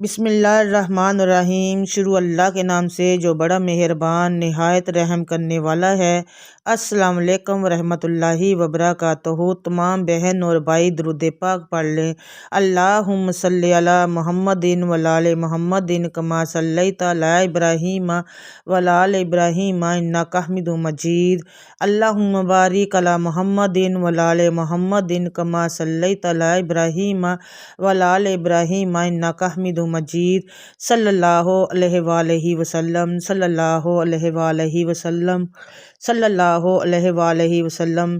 بسم اللہ الرحمن الرحیم۔ شروع اللہ کے نام سے جو بڑا مہربان نہایت رحم کرنے والا ہے۔ السلام علیکم ورحمۃ اللہ وبرکاتہ۔ تمام بہن اور بھائی درود پاک پڑھ لیں۔ اللہم صلی علی محمد وعلی آل محمد کما صلیت علی ابراہیم وعلی آل ابراہیم انک حمید مجید۔ اللہم بارک علی محمد وعلی آل محمد کما صلیت علی ابراہیم وعلی آل ابراہیم انک حمید مجید۔ صلی اللہ علیہ وآلہ وسلم، صلی اللہ علیہ وآلہ وسلم، صلی اللہ علیہ وآلہ وسلم۔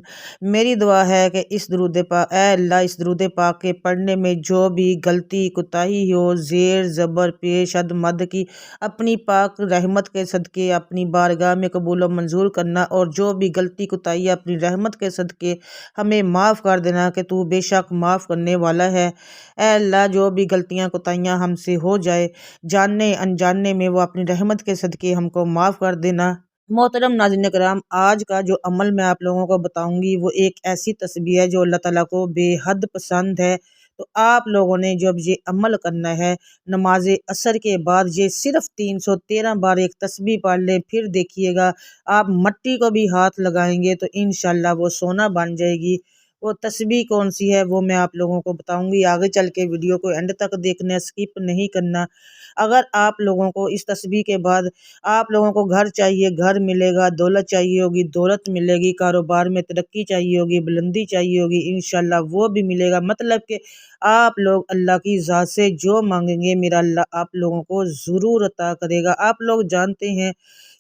میری دعا ہے کہ اس درود پاک، اے اللہ اس درود پاک کے پڑھنے میں جو بھی غلطی کوتاہی ہو، زیر زبر پیش حد مد کی، اپنی پاک رحمت کے صدقے اپنی بارگاہ میں قبول و منظور کرنا، اور جو بھی غلطی کوتاہی اپنی رحمت کے صدقے ہمیں معاف کر دینا کہ تو بے شک معاف کرنے والا ہے۔ اے اللہ جو بھی غلطیاں کوتاہیاں ہم سے ہو جائے جاننے انجاننے میں، وہ اپنی رحمت کے صدقے ہم کو معاف کر دینا۔ محترم ناظرین کرام، آج کا جو عمل میں آپ لوگوں کو بتاؤں گی وہ ایک ایسی تسبیح ہے جو اللہ تعالیٰ کو بے حد پسند ہے۔ تو آپ لوگوں نے جب یہ عمل کرنا ہے، نماز عصر کے بعد یہ صرف 313 بار ایک تسبیح پڑھ لیں، پھر دیکھیے گا آپ مٹی کو بھی ہاتھ لگائیں گے تو انشاءاللہ وہ سونا بن جائے گی۔ وہ تسبیح کون سی ہے وہ میں آپ لوگوں کو بتاؤں گی۔ آگے چل کے ویڈیو کو اینڈ تک دیکھنا، اسکپ نہیں کرنا۔ اگر آپ لوگوں کو اس تسبیح کے بعد آپ لوگوں کو گھر چاہیے، گھر ملے گا، دولت چاہیے ہوگی، دولت ملے گی، کاروبار میں ترقی چاہیے ہوگی، بلندی چاہیے ہوگی، انشاءاللہ وہ بھی ملے گا۔ مطلب کہ آپ لوگ اللہ کی ذات سے جو مانگیں گے میرا اللہ آپ لوگوں کو ضرور عطا کرے گا۔ آپ لوگ جانتے ہیں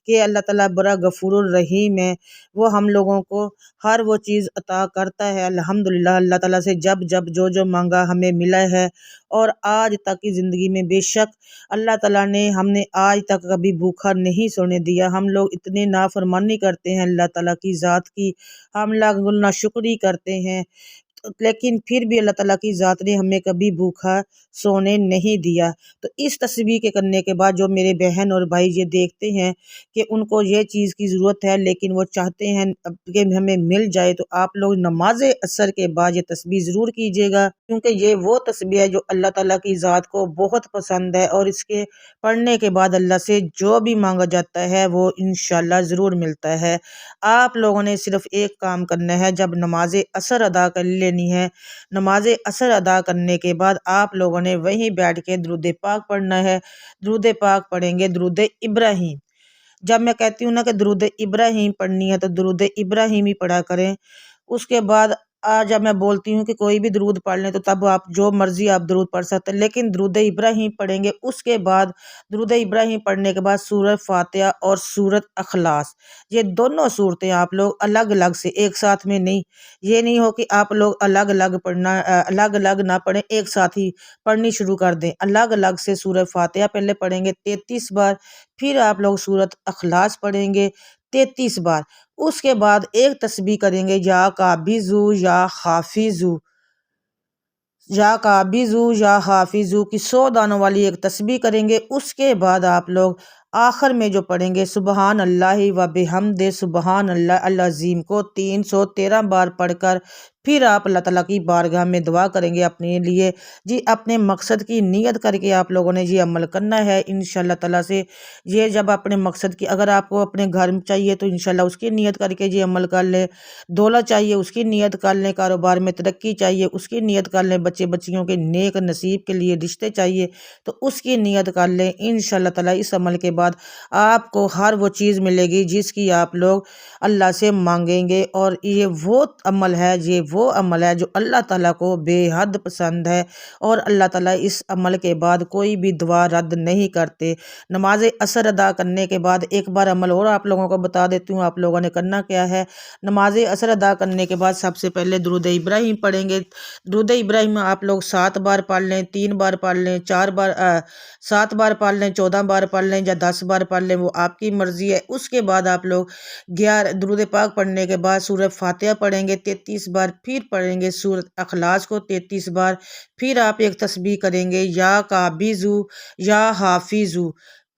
کہ اللہ تعالیٰ بڑا غفور الرحیم ہے، وہ ہم لوگوں کو ہر وہ چیز عطا کرتا ہے۔ الحمدللہ اللہ تعالیٰ سے جب جب جو مانگا ہمیں ملا ہے، اور آج تک کی زندگی میں بے شک اللہ تعالیٰ نے ہم نے آج تک کبھی بھوکا نہیں سونے دیا۔ ہم لوگ اتنے نافرمانی کرتے ہیں اللہ تعالیٰ کی ذات کی، ہم لوگ ناشکری کرتے ہیں، لیکن پھر بھی اللہ تعالیٰ کی ذات نے ہمیں کبھی بھوکا سونے نہیں دیا۔ تو اس تسبیح کے کرنے کے بعد جو میرے بہن اور بھائی یہ دیکھتے ہیں کہ ان کو یہ چیز کی ضرورت ہے لیکن وہ چاہتے ہیں کہ ہمیں مل جائے، تو آپ لوگ نماز عصر کے بعد یہ تسبیح ضرور کیجیے گا، کیونکہ یہ وہ تسبیح ہے جو اللہ تعالیٰ کی ذات کو بہت پسند ہے، اور اس کے پڑھنے کے بعد اللہ سے جو بھی مانگا جاتا ہے وہ انشاءاللہ ضرور ملتا ہے۔ آپ لوگوں نے صرف ایک کام کرنا ہے، جب نماز عصر ادا کر لینی ہے، نماز عصر ادا کرنے کے بعد آپ لوگوں نے وہیں بیٹھ کے درود پاک پڑھنا ہے۔ درود پاک پڑھیں گے درود ابراہیم۔ جب میں کہتی ہوں نا کہ درود ابراہیم پڑھنی ہے تو درود ابراہیم ہی پڑھا کریں۔ اس کے بعد جب میں بولتی ہوں کہ کوئی بھی درود پڑھ لیں تو تب آپ جو مرضی آپ درود پڑھ سکتے ہیں، لیکن درود ابراہیم پڑھیں گے۔ اس کے بعد درود ابراہیم پڑھنے کے بعد سورہ فاتحہ اور سورۃ اخلاص، یہ دونوں صورتیں آپ لوگ الگ الگ سے ایک ساتھ میں نہیں، یہ نہیں ہو کہ آپ لوگ الگ الگ پڑھنا، الگ الگ نہ پڑھیں، ایک ساتھ ہی پڑھنی شروع کر دیں۔ الگ الگ سے سورہ فاتحہ پہلے پڑھیں گے 33 بار، پھر آپ لوگ سورۃ اخلاص پڑھیں گے 33 بار۔ اس کے بعد ایک تسبیح کریں گے یا قابضو یا حافظو، یا قابضو یا حافظو کی 100 دانوں والی ایک تسبیح کریں گے۔ اس کے بعد آپ لوگ آخر میں جو پڑھیں گے سبحان اللہ و بحمدہ سبحان اللہ العظیم کو 313 بار پڑھ کر پھر آپ اللہ تعالیٰ کی بارگاہ میں دعا کریں گے اپنے لیے۔ جی اپنے مقصد کی نیت کر کے آپ لوگوں نے یہ عمل کرنا ہے انشاءاللہ تعالیٰ سے۔ یہ جب اپنے مقصد کی، اگر آپ کو اپنے گھر میں چاہیے تو انشاءاللہ اس کی نیت کر کے یہ عمل کر لیں، دولت چاہیے اس کی نیت کر لیں، کاروبار میں ترقی چاہیے اس کی نیت کر لیں، بچے بچیوں کے نیک نصیب کے لیے رشتے چاہیے تو اس کی نیت کر لیں۔ انشاءاللہ تعالیٰ اس عمل کے بعد آپ کو ہر وہ چیز ملے گی جس کی آپ لوگ اللہ سے مانگیں گے، اور یہ وہ عمل ہے، یہ وہ عمل ہے جو اللہ تعالیٰ کو بے حد پسند ہے، اور اللہ تعالیٰ اس عمل کے بعد کوئی بھی دعا رد نہیں کرتے۔ نماز عصر ادا کرنے کے بعد ایک بار عمل اور آپ لوگوں کو بتا دیتی ہوں، آپ لوگوں نے کرنا کیا ہے۔ نماز عصر ادا کرنے کے بعد سب سے پہلے درود ابراہیم پڑھیں گے۔ درود ابراہیم آپ لوگ 7 بار پڑھ لیں، 3 بار پڑھ لیں، 7 بار پڑھ لیں، 14 بار پڑھ لیں یا 10 بار پڑھ لیں، وہ آپ کی مرضی ہے۔ اس کے بعد آپ لوگ 11 درود پاک پڑھنے کے بعد سورہ فاتحہ پڑھیں گے 33 بار، پھر پڑھیں گے سورۃ اخلاص کو 33 بار، پھر آپ ایک تسبیح کریں گے یا قابضو یا حافظو،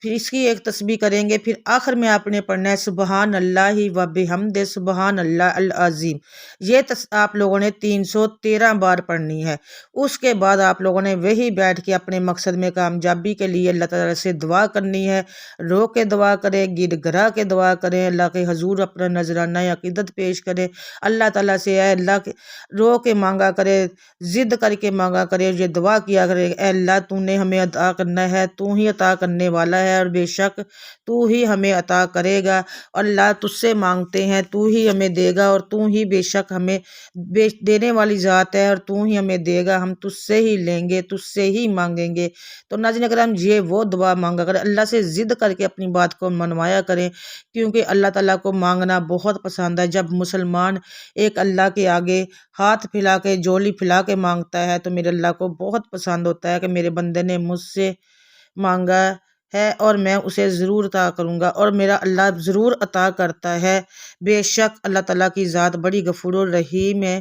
پھر اس کی ایک تسبیح کریں گے، پھر آخر میں آپ نے پڑھنا ہے سبحان اللہ و بحمد سبحان اللہ العظیم۔ یہ آپ لوگوں نے 313 بار پڑھنی ہے۔ اس کے بعد آپ لوگوں نے وہی بیٹھ کے اپنے مقصد میں کامیابی کے لیے اللہ تعالیٰ سے دعا کرنی ہے۔ رو کے دعا کریں، گڑ گڑا کے دعا کریں، اللہ کے حضور اپنا نذرانہ عقیدت پیش کریں، اللہ تعالیٰ سے اے اللہ رو کے مانگا کرے، ضد کر کے مانگا کرے، یہ دعا کیا کرے، اے اللہ تو نے ہمیں عطا کرنا ہے، تو ہی عطا کرنے والا ہے اور بے شک تو ہی ہمیں عطا کرے گا۔ اللہ تجھ سے مانگتے ہیں، تو ہی ہمیں دے گا اور تو ہی بے شک ہمیں دینے والی ذات ہے اور تو ہی ہمیں دے گا، ہم تجھ سے ہی لیں گے، تجھ سے ہی مانگیں گے۔ تو ناظرین کرام یہ وہ دعا مانگا کرے، اللہ سے ضد کر کے اپنی بات کو منوایا کریں، کیونکہ اللہ تعالیٰ کو مانگنا بہت پسند ہے۔ جب مسلمان ایک اللہ کے آگے ہاتھ پھیلا کے جولی پھیلا کے مانگتا ہے تو میرے اللہ کو بہت پسند ہوتا ہے کہ میرے بندے نے مجھ سے مانگا ہے اور میں اسے ضرور عطا کروں گا، اور میرا اللہ ضرور عطا کرتا ہے۔ بے شک اللہ تعالیٰ کی ذات بڑی غفور الرحیم ہے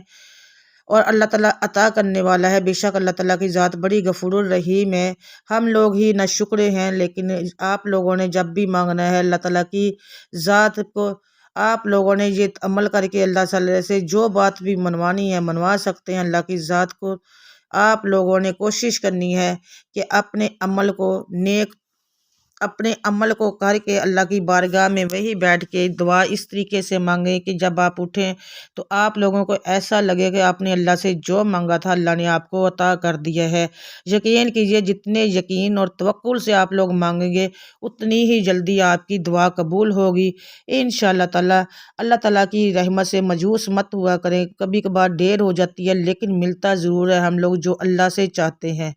اور اللہ تعالیٰ عطا کرنے والا ہے۔ بے شک اللہ تعالیٰ کی ذات بڑی غفور الرحیم ہے۔ ہم لوگ ہی نہ شکرے ہیں، لیکن آپ لوگوں نے جب بھی مانگنا ہے اللہ تعالیٰ کی ذات کو، آپ لوگوں نے یہ عمل کر کے اللہ تعالیٰ سے جو بات بھی منوانی ہے منوا سکتے ہیں۔ اللہ کی ذات کو آپ لوگوں نے کوشش کرنی ہے کہ اپنے عمل کو کر کے اللہ کی بارگاہ میں وہی بیٹھ کے دعا اس طریقے سے مانگیں کہ جب آپ اٹھیں تو آپ لوگوں کو ایسا لگے کہ آپ نے اللہ سے جو مانگا تھا اللہ نے آپ کو عطا کر دیا ہے۔ یقین کیجئے جتنے یقین اور توکل سے آپ لوگ مانگیں گے اتنی ہی جلدی آپ کی دعا قبول ہوگی انشاءاللہ تعالی۔ اللہ تعالیٰ کی رحمت سے مایوس مت ہوا کریں، کبھی کبھار دیر ہو جاتی ہے لیکن ملتا ضرور ہے ہم لوگ جو اللہ سے چاہتے ہیں۔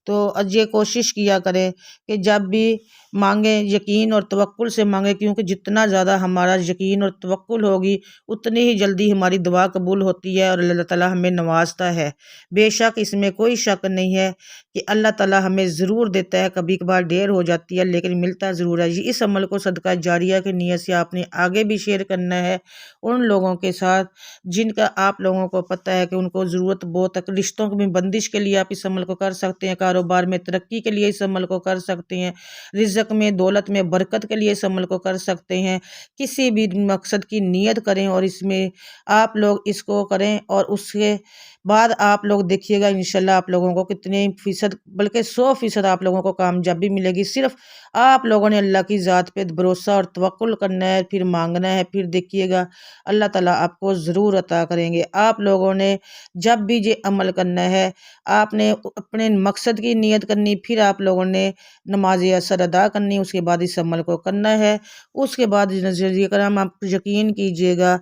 تو یہ کوشش کیا کریں کہ جب بھی مانگیں یقین اور توکل سے مانگیں، کیونکہ جتنا زیادہ ہمارا یقین اور توکل ہوگی اتنی ہی جلدی ہماری دعا قبول ہوتی ہے اور اللہ تعالیٰ ہمیں نوازتا ہے۔ بے شک اس میں کوئی شک نہیں ہے کہ اللہ تعالیٰ ہمیں ضرور دیتا ہے، کبھی کبھار دیر ہو جاتی ہے لیکن ملتا ضرور ہے۔ اس عمل کو صدقہ جاریہ کی نیت سے آپ نے آگے بھی شیئر کرنا ہے ان لوگوں کے ساتھ جن کا آپ لوگوں کو پتہ ہے کہ ان کو ضرورت بہت ہے۔ رشتوں میں بندش کے لیے آپ اس عمل کو کر سکتے ہیں، کاروبار میں ترقی کے لیے اس عمل کو کر سکتے ہیں، رزق میں دولت میں برکت کے لیے اس عمل کو کر سکتے ہیں۔ کسی بھی مقصد کی نیت کریں اور اس میں آپ لوگ اس کو کریں اور اس کے بعد آپ لوگ دیکھیے گا انشاءاللہ آپ لوگوں کو کتنے فیصد بلکہ 100% آپ لوگوں کو کامیابی ملے گی۔ صرف آپ لوگوں نے اللہ کی ذات پہ بھروسہ اور توکل کرنا ہے، پھر مانگنا ہے، پھر دیکھیے گا اللہ تعالیٰ آپ کو ضرور عطا کریں گے۔ آپ لوگوں نے جب بھی یہ عمل کرنا ہے آپ نے اپنے مقصد کی نیت کرنی، پھر آپ لوگوں نے نماز عصر ادا کرنی، اس کے بعد اس عمل کو کرنا ہے۔ اس کے بعد نظریہ کرام آپ یقین کیجئے گا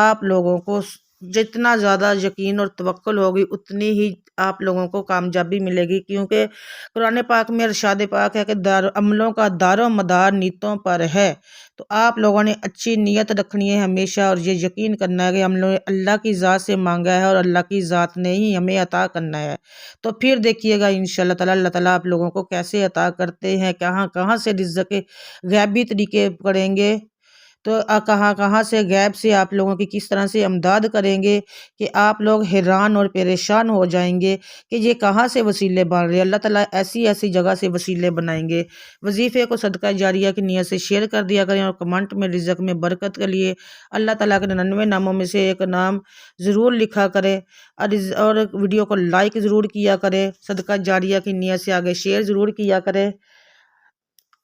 آپ لوگوں کو جتنا زیادہ یقین اور توکل ہوگی اتنی ہی آپ لوگوں کو کامیابی ملے گی، کیونکہ قرآن پاک میں ارشاد پاک ہے کہ عملوں کا دار و مدار نیتوں پر ہے۔ تو آپ لوگوں نے اچھی نیت رکھنی ہے ہمیشہ اور یہ یقین کرنا ہے کہ ہم لوگ اللہ کی ذات سے مانگا ہے اور اللہ کی ذات نے ہی ہمیں عطا کرنا ہے۔ تو پھر دیکھیے گا انشاءاللہ تعالی اللہ تعالیٰ آپ لوگوں کو کیسے عطا کرتے ہیں، کہاں کہاں سے رزق غیبی طریقے کریں گے، تو کہاں کہاں سے غیب سے آپ لوگوں کی کس طرح سے امداد کریں گے کہ آپ لوگ حیران اور پریشان ہو جائیں گے کہ یہ کہاں سے وسیلے بن رہے ہیں۔ اللہ تعالیٰ ایسی ایسی جگہ سے وسیلے بنائیں گے۔ وظیفے کو صدقہ جاریہ کی نیت سے شیئر کر دیا کریں اور کمنٹ میں رزق میں برکت کے لیے اللہ تعالیٰ کے 99 ناموں میں سے ایک نام ضرور لکھا کریں اور ویڈیو کو لائک ضرور کیا کریں، صدقہ جاریہ کی نیت سے آگے شیئر ضرور کیا کریں،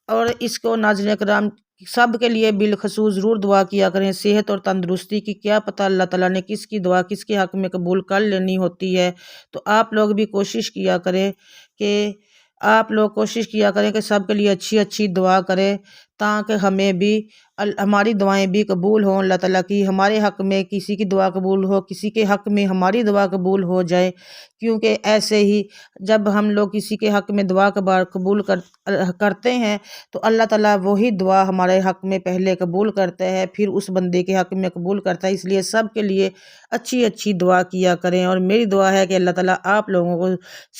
اور اس کو ناظرین کرام سب کے لیے بالخصوص ضرور دعا کیا کریں صحت اور تندرستی کی۔ کیا پتہ اللہ تعالیٰ نے کس کی دعا کس کے حق میں قبول کر لینی ہوتی ہے۔ تو آپ لوگ بھی کوشش کیا کریں کہ سب کے لیے اچھی اچھی دعا کریں تاکہ ہمیں بھی ہماری دعائیں بھی قبول ہوں اللہ تعالیٰ کی، ہمارے حق میں کسی کی دعا قبول ہو، کسی کے حق میں ہماری دعا قبول ہو جائے، کیونکہ ایسے ہی جب ہم لوگ کسی کے حق میں دعا قبول کرتے ہیں تو اللہ تعالیٰ وہی دعا ہمارے حق میں پہلے قبول کرتا ہے، پھر اس بندے کے حق میں قبول کرتا ہے۔ اس لیے سب کے لیے اچھی اچھی دعا کیا کریں، اور میری دعا ہے کہ اللہ تعالیٰ آپ لوگوں کو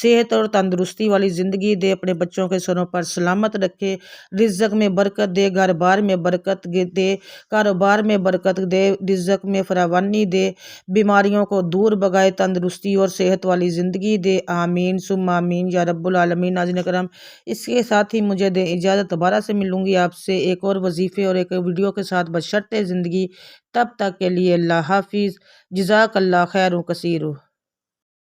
صحت اور تندرستی والی زندگی دے، اپنے بچوں کے سروں پر سلامت رکھے، رزق میں برکت برکت دے، گھر بار میں برکت دے، کاروبار میں برکت دے، رزق میں فراوانی دے، بیماریوں کو دور بھگائے، تندرستی اور صحت والی زندگی دے، آمین ثم آمین یا رب العالمین۔ ناظرین کرام، اس کے ساتھ ہی مجھے دے اجازت، دوبارہ سے ملوں گی آپ سے ایک اور وظیفے اور ایک ویڈیو کے ساتھ بشرطِ زندگی۔ تب تک کے لیے اللہ حافظ، جزاک اللہ خیر کثیر۔